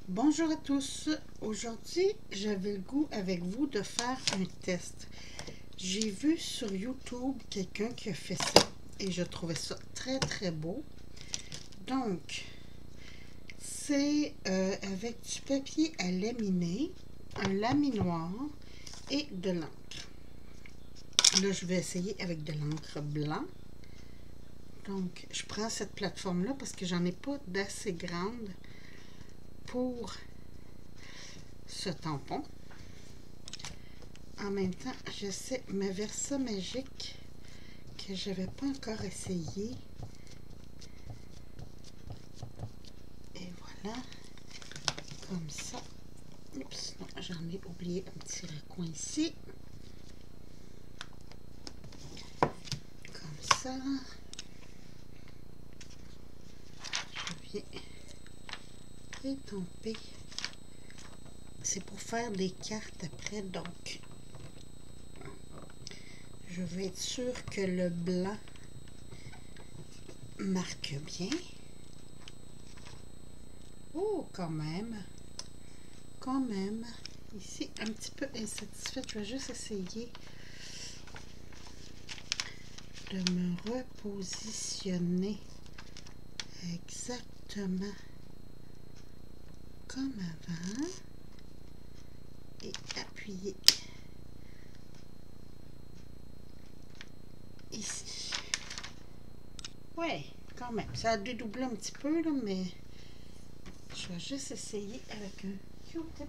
Bonjour à tous. Aujourd'hui, j'avais le goût avec vous de faire un test. J'ai vu sur YouTube quelqu'un qui a fait ça et je trouvais ça très très beau. Donc, c'est avec du papier à laminer, un laminoir et de l'encre. Là, je vais essayer avec de l'encre blanc. Donc, je prends cette plateforme-là parce que j'en ai pas d'assez grande pour ce tampon. En même temps, j'essaie ma Versa magique que je n'avais pas encore essayé. Et voilà, comme ça. Oups, non, j'en ai oublié un petit recoin ici. Comme ça. Je viens étamper. C'est pour faire des cartes après, donc je veux être sûre que le blanc marque bien. Oh, quand même. Quand même. Ici, un petit peu insatisfaite. Je vais juste essayer de me repositionner exactement comme avant et appuyer ici. Ouais, quand même. Ça a dédoublé un petit peu, là, mais je vais juste essayer avec un Q-tip.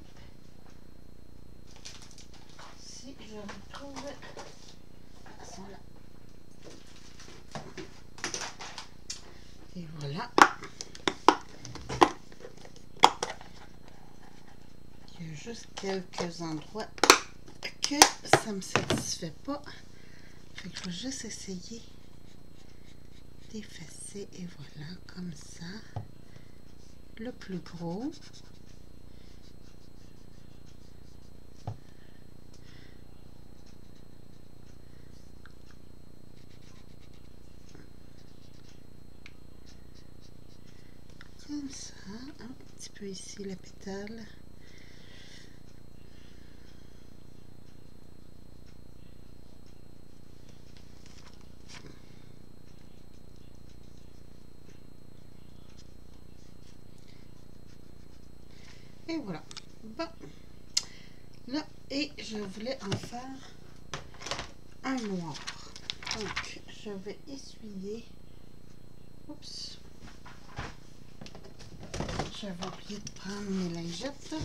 Si je retrouve ça là. Et voilà. Il y a juste quelques endroits que ça me satisfait pas. Fait que je vais juste essayer d'effacer et voilà, comme ça. Le plus gros. Comme ça, un petit peu ici la pétale. Et voilà. Bon. Là, et je voulais en faire un noir. Donc, je vais essuyer. Oups. J'avais oublié de prendre mes lingettes.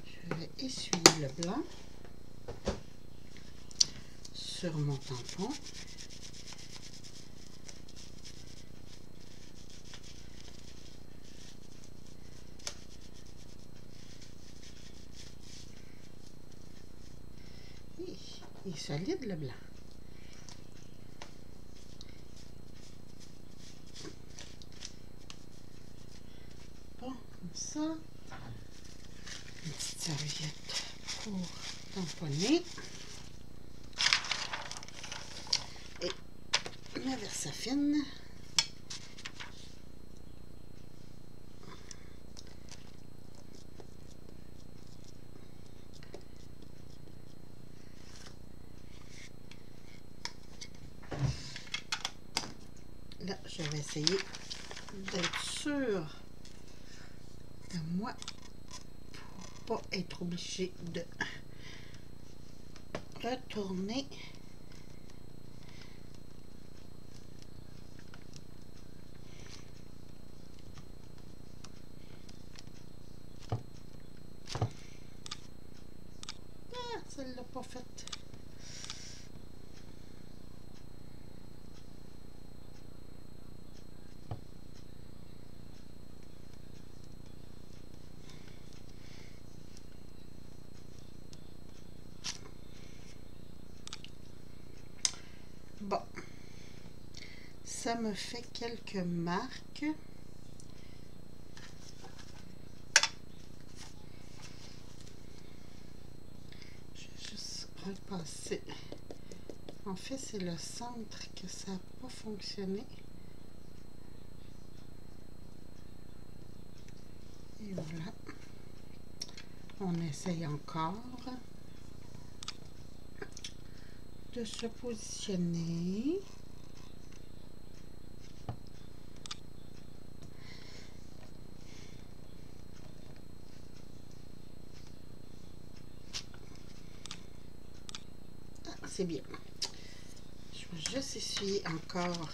Je vais essuyer le blanc sur mon tampon. Il est solide le blanc. Bon, comme ça. Une petite serviette pour tamponner. Et ma Versafine. Là, je vais essayer d'être sûre de moi pour pas être obligée de retourner. Ah, ça ne l'a pas fait. Bon, ça me fait quelques marques. Je vais juste repasser. En fait, c'est le centre que ça n'a pas fonctionné. Et voilà. On essaye encore de se positionner. Ah, c'est bien. Je vais juste essuyer encore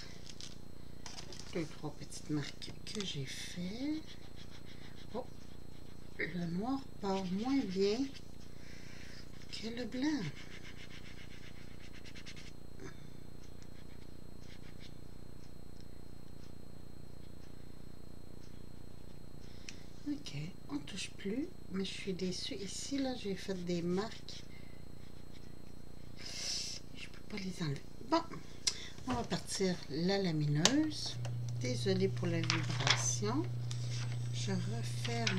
2-3 petites marques que j'ai fait. Oh, le noir part moins bien que le blanc. Ok, on touche plus, mais je suis déçue. Ici, là, j'ai fait des marques. Je peux pas les enlever. Bon, on va partir la lamineuse. Désolée pour la vibration. Je referme.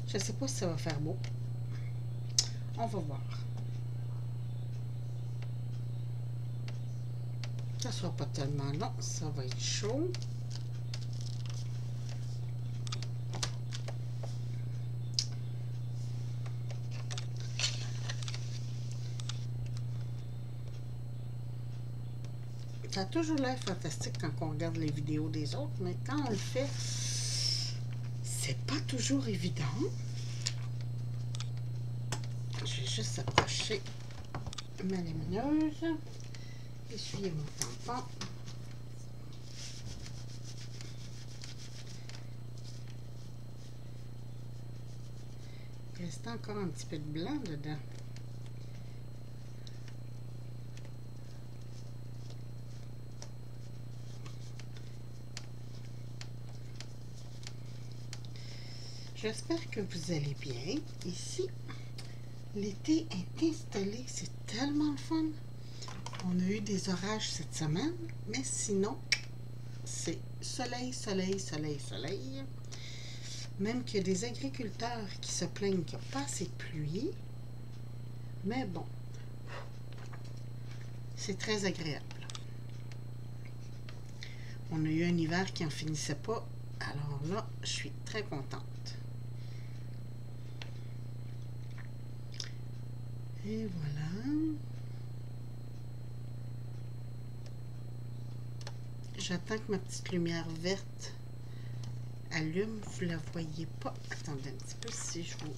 Je sais pas si ça va faire beau. On va voir. Ça sera pas tellement long. Ça va être chaud. Ça a toujours l'air fantastique quand on regarde les vidéos des autres, mais quand on le fait, c'est pas toujours évident. Je vais juste approcher ma lamineuse, essuyer mon tampon. Il reste encore un petit peu de blanc dedans. J'espère que vous allez bien. Ici, l'été est installé. C'est tellement le fun. On a eu des orages cette semaine, mais sinon, c'est soleil, soleil, soleil, soleil. Même qu'il y a des agriculteurs qui se plaignent qu'il n'y a pas assez de pluie. Mais bon, c'est très agréable. On a eu un hiver qui n'en finissait pas. Alors là, je suis très contente. Et voilà. J'attends que ma petite lumière verte allume. Vous la voyez pas. Attendez un petit peu si je vous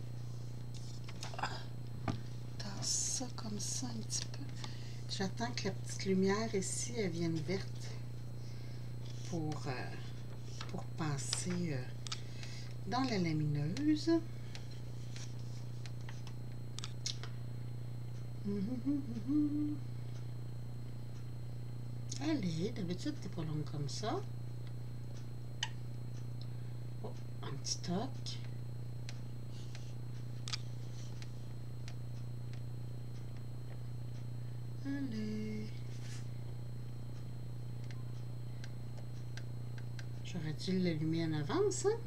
tasse ça comme ça un petit peu. J'attends que la petite lumière ici, elle vienne verte pour passer dans la lamineuse. Allez, d'habitude, t'es pas longue comme ça. Oh, un petit toc. Allez. J'aurais dû l'allumer en avance, hein?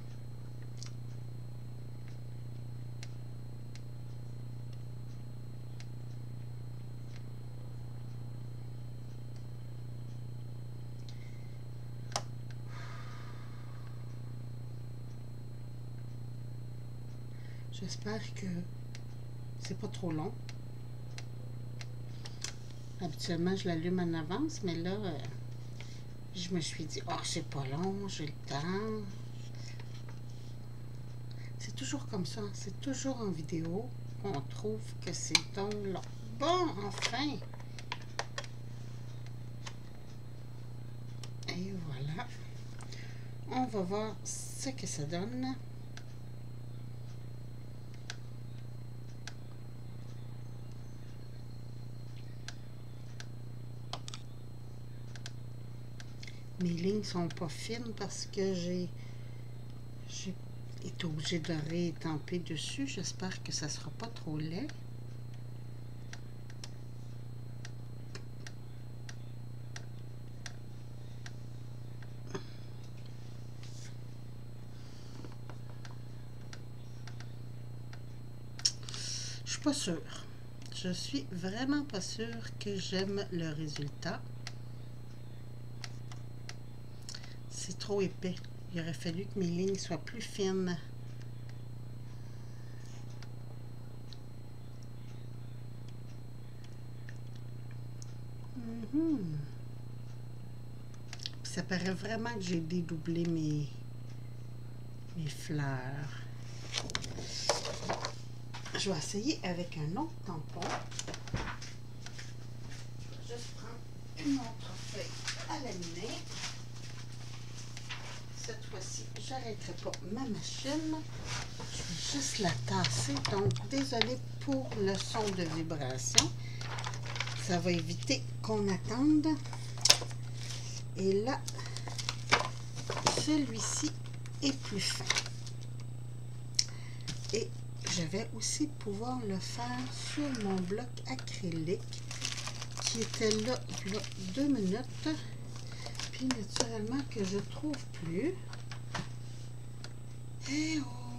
J'espère que c'est pas trop long. Habituellement, je l'allume en avance, mais là, je me suis dit, oh, c'est pas long, j'ai le temps. C'est toujours comme ça, c'est toujours en vidéo qu'on trouve que c'est donc long. Bon, enfin! Et voilà. On va voir ce que ça donne. Mes lignes sont pas fines parce que j'ai été obligée de réétamper dessus. J'espère que ça sera pas trop laid. Je suis pas sûre. Je Je suis vraiment pas sûre que j'aime le résultat. C'est trop épais. Il aurait fallu que mes lignes soient plus fines. Ça paraît vraiment que j'ai dédoublé mes fleurs. Je vais essayer avec un autre tampon. Je vais juste prendre une autre feuille à laminer. Cette fois-ci, j'arrêterai pas ma machine. Je vais juste la tasser. Donc, désolée pour le son de vibration. Ça va éviter qu'on attende. Et là, celui-ci est plus fin. Et je vais aussi pouvoir le faire sur mon bloc acrylique qui était là il y a 2 minutes. Puis naturellement que je trouve plus. Eh oh!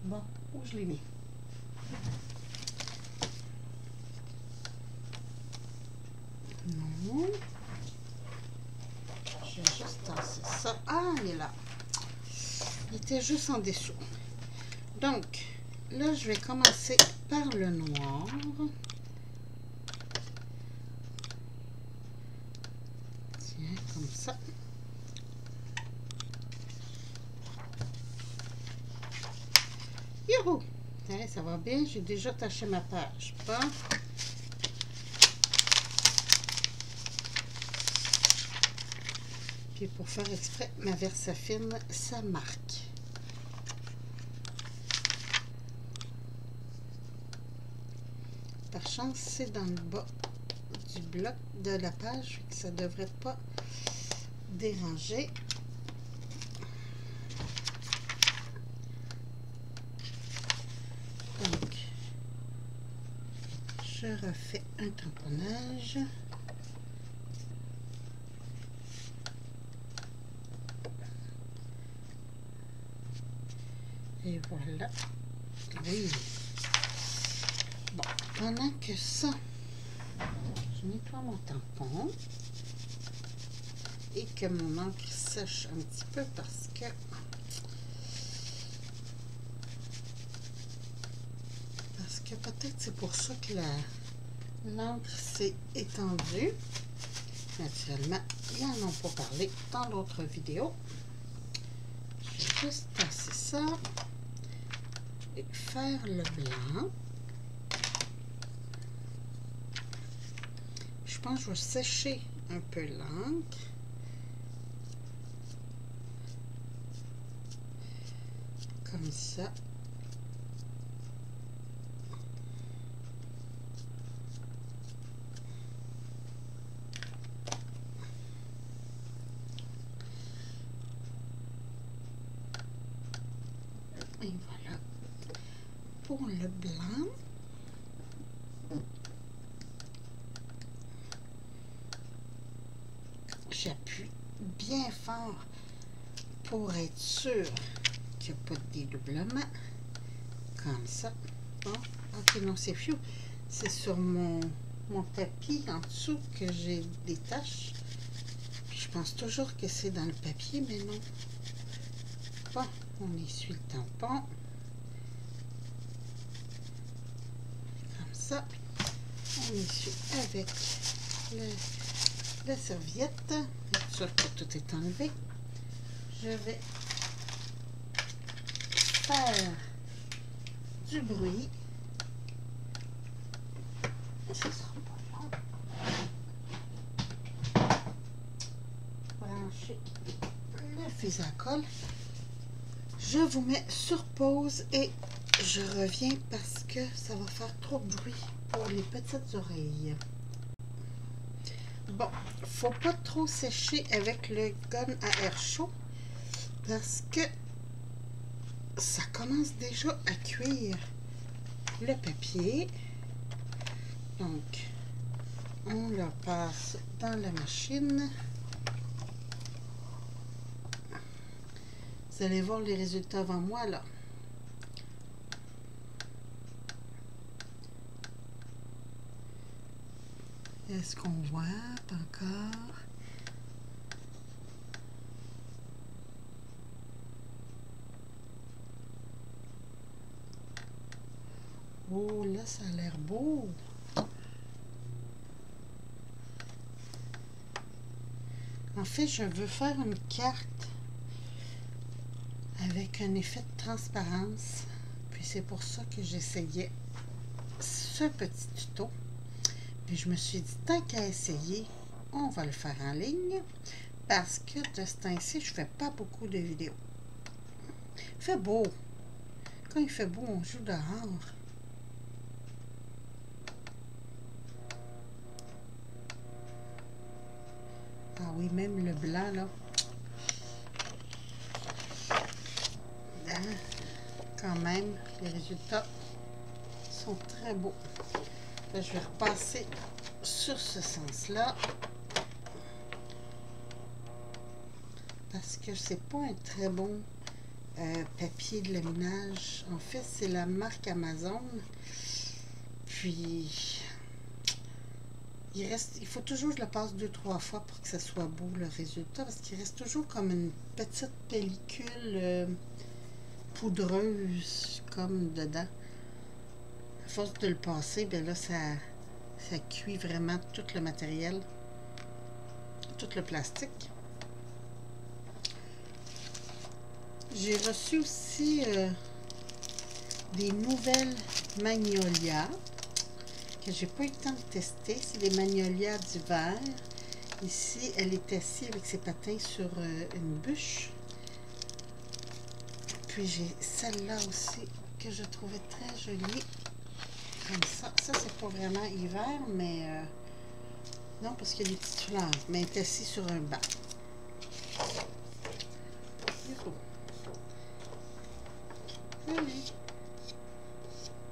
Bon, où je l'ai mis? Non. Je vais juste tasser ça. Ah, il est là. Il était juste en dessous. Donc, là, je vais commencer par le noir. Tiens, comme ça. Youhou! Tiens, ça va bien. J'ai déjà taché ma page. Bon. Puis pour faire exprès, ma Versafine, ça marque. Par chance, c'est dans le bas du bloc de la page, que ça ne devrait pas déranger. Donc, je refais un tamponnage. Et voilà. Oui. Bon, pendant que ça, je nettoie mon tampon et que mon encre sèche un petit peu parce que peut-être c'est pour ça que l'encre s'est étendue. Naturellement, ils n'en ont pas parlé dans l'autre vidéo. Je vais juste passer ça et faire le blanc. Je pense que je vais sécher un peu l'encre. Comme ça. Et voilà. Pour le blanc. J'appuie bien fort pour être sûr qu'il n'y a pas de dédoublement. Comme ça. Bon, ok, non, c'est fiou. C'est sur mon tapis en dessous que j'ai des taches. Puis je pense toujours que c'est dans le papier, mais non. Bon, on essuie le tampon. Comme ça. On essuie avec la serviette. Être sûr que tout est enlevé. Je vais faire du bruit. Ça sera pas long. Brancher le fusil à colle. Je vous mets sur pause et je reviens parce que ça va faire trop de bruit pour les petites oreilles. Bon, faut pas trop sécher avec le gun à air chaud parce que ça commence déjà à cuire le papier. Donc, on le passe dans la machine. Vous allez voir les résultats avant moi là. Est-ce qu'on voit? Pas encore. Oh, là, ça a l'air beau. En fait, je veux faire une carte avec un effet de transparence. Puis c'est pour ça que j'essayais ce petit tuto. Puis je me suis dit, tant qu'à essayer, on va le faire en ligne. Parce que de ce temps-ci, je fais pas beaucoup de vidéos. Il fait beau. Quand il fait beau, on joue dehors. Ah oui, même le blanc, là. Hein? Quand même, les résultats sont très beaux. Là, je vais repasser sur ce sens-là. Parce que c'est pas un très bon papier de laminage. En fait, c'est la marque Amazon. Puis, il faut toujours que je le passe 2-3 fois pour que ça soit beau, le résultat. Parce qu'il reste toujours comme une petite pellicule poudreuse, comme dedans. À force de le passer, bien là, ça cuit vraiment tout le matériel, tout le plastique. J'ai reçu aussi des nouvelles magnolias que j'ai pas eu le temps de tester. C'est des magnolias d'hiver. Ici, elle est assise avec ses patins sur une bûche. Puis j'ai celle-là aussi que je trouvais très jolie. Comme ça. Ça, c'est pas vraiment hiver, mais non, parce qu'il y a des petites fleurs. Mais elle est assise sur un banc.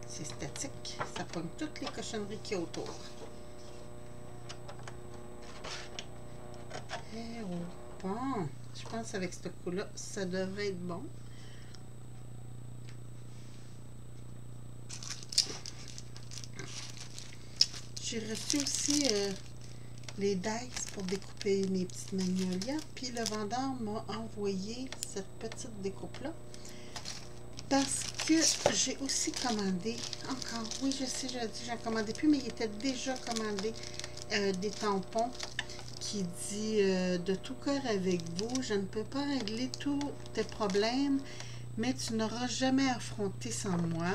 C'est statique, ça pogne toutes les cochonneries qu'il y a autour. Eh oh, bon, je pense avec ce coup-là, ça devrait être bon. J'ai reçu aussi les dice pour découper mes petites magnolias, puis le vendeur m'a envoyé cette petite découpe-là. Parce que j'ai aussi commandé, encore, oui je sais, j'en commandé plus, mais il était déjà commandé des tampons qui dit de tout cœur avec vous, je ne peux pas régler tous tes problèmes, mais tu n'auras jamais affronté sans moi.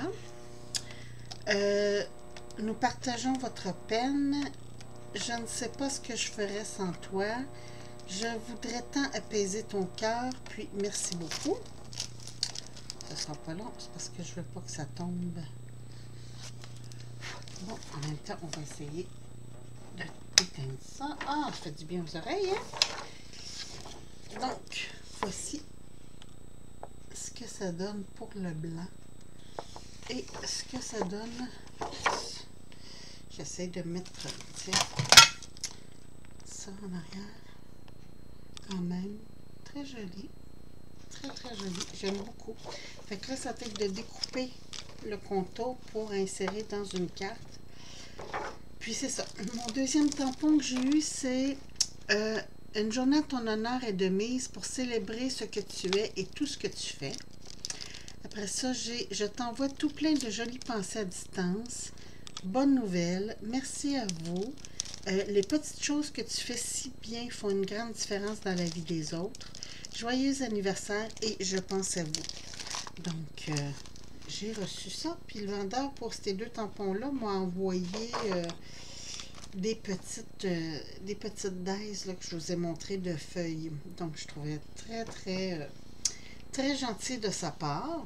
Nous partageons votre peine, je ne sais pas ce que je ferais sans toi, je voudrais tant apaiser ton cœur, puis merci beaucoup. Ça sera pas long, c'est parce que je veux pas que ça tombe. Bon, en même temps, on va essayer de éteindre ça. Ah, ça fait du bien aux oreilles, hein? Donc, voici ce que ça donne pour le blanc. Et ce que ça donne... J'essaie de mettre, ça en arrière. Quand même, très joli. Très, très joli. J'aime beaucoup. Fait que là, ça peut être de découper le contour pour insérer dans une carte. Puis c'est ça. Mon deuxième tampon que j'ai eu, c'est une journée à ton honneur est de mise pour célébrer ce que tu es et tout ce que tu fais. Après ça, je t'envoie tout plein de jolies pensées à distance. Bonne nouvelle. Merci à vous. Les petites choses que tu fais si bien font une grande différence dans la vie des autres. Joyeux anniversaire et je pense à vous. Donc, j'ai reçu ça. Puis le vendeur pour ces deux tampons-là m'a envoyé des petites dies là, que je vous ai montré de feuilles. Donc, je trouvais très, très, très gentil de sa part.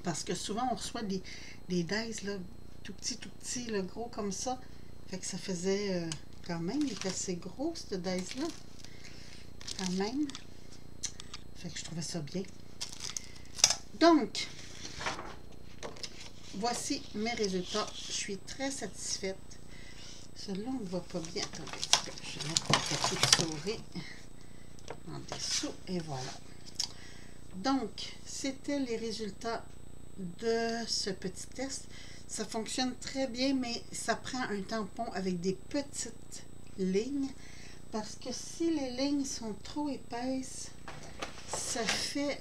Parce que souvent, on reçoit des dies là, tout petit, là, gros comme ça. Fait que ça faisait quand même, il était assez gros, cette dies-là. Quand même. Fait que je trouvais ça bien. Donc, voici mes résultats. Je suis très satisfaite. Celui-là, on ne voit pas bien. Attendez un petit peu. Je vais mettre le papier de souris en dessous. Et voilà. Donc, c'était les résultats de ce petit test. Ça fonctionne très bien, mais ça prend un tampon avec des petites lignes. Parce que si les lignes sont trop épaisses, ça fait,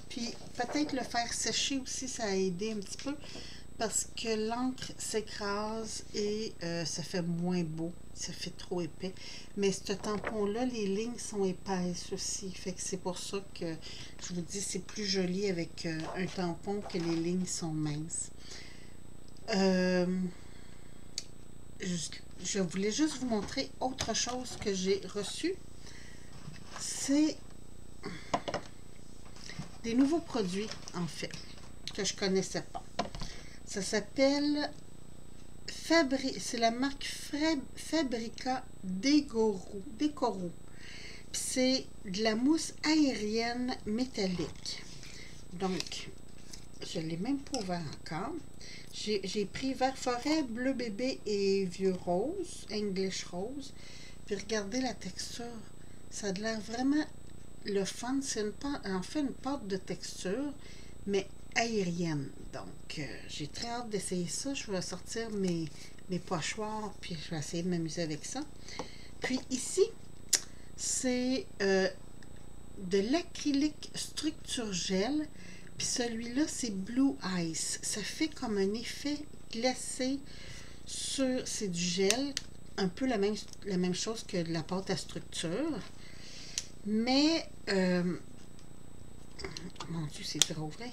puis peut-être le faire sécher aussi, ça a aidé un petit peu. Parce que l'encre s'écrase et ça fait moins beau. Ça fait trop épais. Mais ce tampon-là, les lignes sont épaisses aussi. Fait que c'est pour ça que je vous dis, c'est plus joli avec un tampon que les lignes sont minces. Je voulais juste vous montrer autre chose que j'ai reçu. C'est des nouveaux produits, en fait, que je connaissais pas. Ça s'appelle c'est la marque Fabrica Decoro. C'est de la mousse aérienne métallique. Donc, je ne l'ai même pas ouvert encore. J'ai pris vert forêt, bleu bébé et vieux rose, English rose. Puis regardez la texture. Ça a l'air vraiment le fun. C'est en fait une pâte de texture, mais aérienne. Donc, j'ai très hâte d'essayer ça. Je vais sortir mes pochoirs, puis je vais essayer de m'amuser avec ça. Puis ici, c'est de l'acrylique structure gel. Puis celui-là, c'est Blue Ice. Ça fait comme un effet glacé sur... C'est du gel, un peu la même chose que de la pâte à structure. Mais... mon Dieu, c'est dur à ouvrir.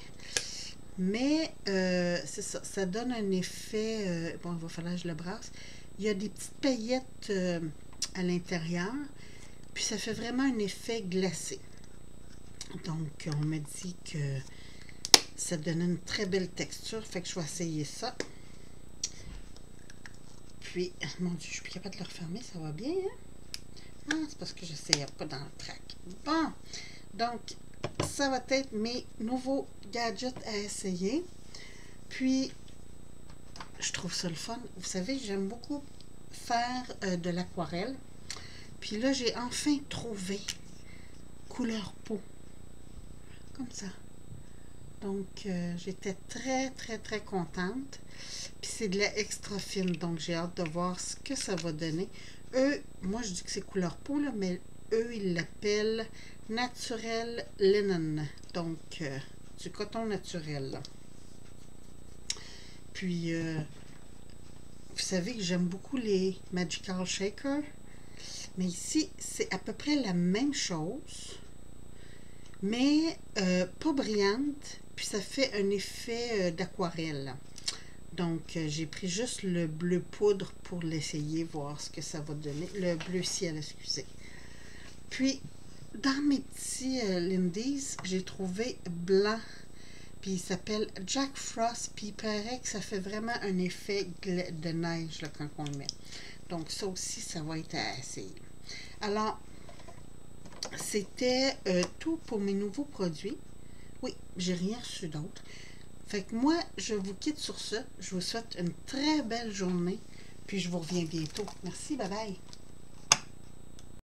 Mais c'est ça, ça donne un effet... bon, il va falloir que je le brasse. Il y a des petites paillettes à l'intérieur. Puis ça fait vraiment un effet glacé. Donc, on me dit que ça donne une très belle texture. Fait que je vais essayer ça. Puis, mon Dieu, je suis plus capable de le refermer. Ça va bien, hein? Ah, c'est parce que je n'essayais pas dans le track. Bon, donc, ça va être mes nouveaux gadgets à essayer. Puis, je trouve ça le fun. Vous savez, j'aime beaucoup faire de l'aquarelle. Puis là, j'ai enfin trouvé couleur peau. Comme ça. Donc, j'étais très, très, très contente. Puis c'est de la extra fine. Donc, j'ai hâte de voir ce que ça va donner. Eux, moi, je dis que c'est couleur peau, là, mais eux, ils l'appellent Natural Linen. Donc, du coton naturel. Là. Puis, vous savez que j'aime beaucoup les Magical Shaker. Mais ici, c'est à peu près la même chose. Mais pas brillante. Puis ça fait un effet d'aquarelle. Donc, j'ai pris juste le bleu poudre pour l'essayer, voir ce que ça va donner. Le bleu ciel, excusez. Puis, dans mes petits Lindy's, j'ai trouvé blanc. Puis, il s'appelle Jack Frost. Puis, il paraît que ça fait vraiment un effet de neige là, quand on le met. Donc, ça aussi, ça va être à essayer. Alors, c'était tout pour mes nouveaux produits. Oui, j'ai rien reçu d'autre. Fait que moi, je vous quitte sur ce. Je vous souhaite une très belle journée. Puis je vous reviens bientôt. Merci, bye bye.